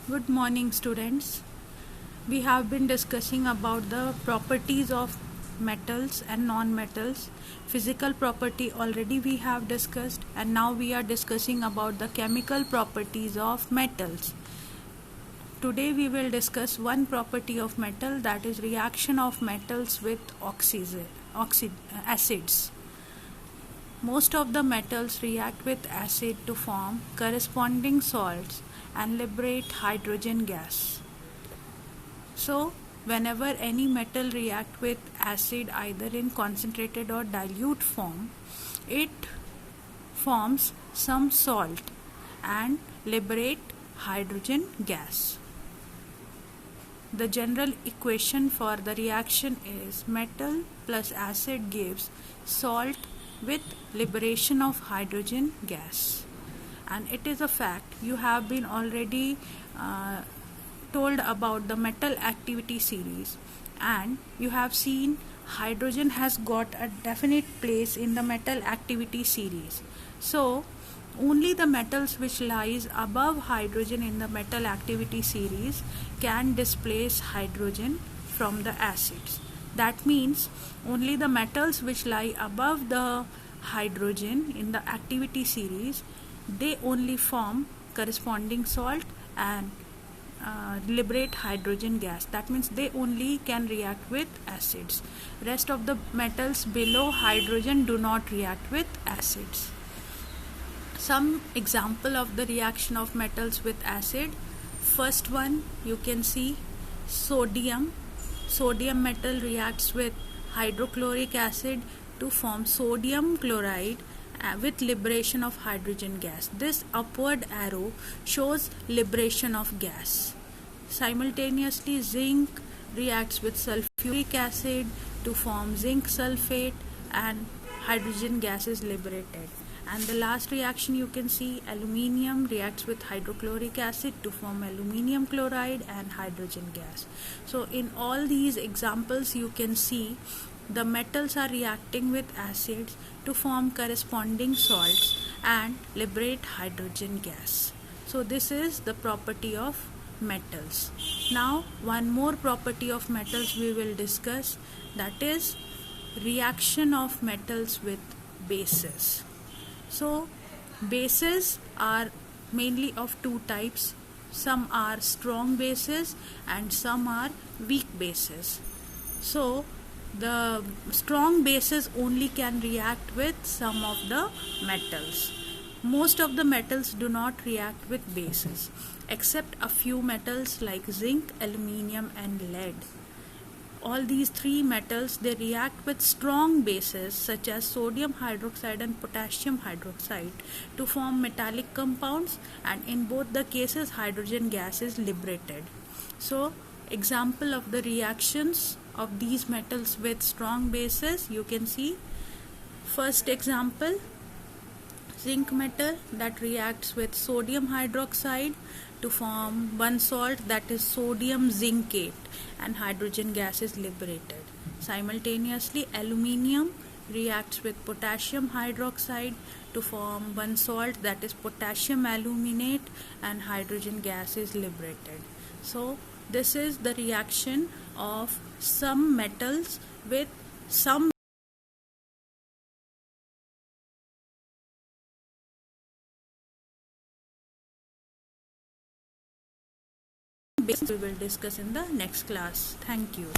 Good morning, students. We have been discussing about the properties of metals and non-metals. Physical property already we have discussed, and now we are discussing about the chemical properties of metals. Today we will discuss one property of metal, that is reaction of metals with acids. Most of the metals react with acid to form corresponding salts and liberate hydrogen gas. So, whenever any metal react with acid either in concentrated or dilute form, it forms some salt and liberate hydrogen gas. The general equation for the reaction is metal plus acid gives salt with liberation of hydrogen gas. And it is a fact, you have been already told about the metal activity series, and you have seen hydrogen has got a definite place in the metal activity series. So only the metals which lies above hydrogen in the metal activity series can displace hydrogen from the acids. That means only the metals which lie above the hydrogen in the activity series, they only form corresponding salt and liberate hydrogen gas. That means they only can react with acids. Rest of the metals below hydrogen do not react with acids. Some example of the reaction of metals with acid. First one, you can see sodium. Sodium metal reacts with hydrochloric acid to form sodium chloride with liberation of hydrogen gas. This upward arrow shows liberation of gas. Simultaneously, zinc reacts with sulfuric acid to form zinc sulfate and hydrogen gas is liberated. And the last reaction you can see, aluminium reacts with hydrochloric acid to form aluminium chloride and hydrogen gas. So in all these examples you can see the metals are reacting with acids to form corresponding salts and liberate hydrogen gas. So this is the property of metals. Now one more property of metals we will discuss, that is reaction of metals with bases. So bases are mainly of two types. Some are strong bases and some are weak bases. So the strong bases only can react with some of the metals. Most of the metals do not react with bases except a few metals like zinc, aluminium and lead. All these three metals, they react with strong bases such as sodium hydroxide and potassium hydroxide to form metallic compounds, and in both the cases hydrogen gas is liberated. So example of the reactions of these metals with strong bases, you can see first example, zinc metal that reacts with sodium hydroxide to form one salt, that is sodium zincate, and hydrogen gas is liberated. Simultaneously, aluminium reacts with potassium hydroxide to form one salt, that is potassium aluminate, and hydrogen gas is liberated. So this is the reaction of some metals with some bases we will discuss in the next class. Thank you.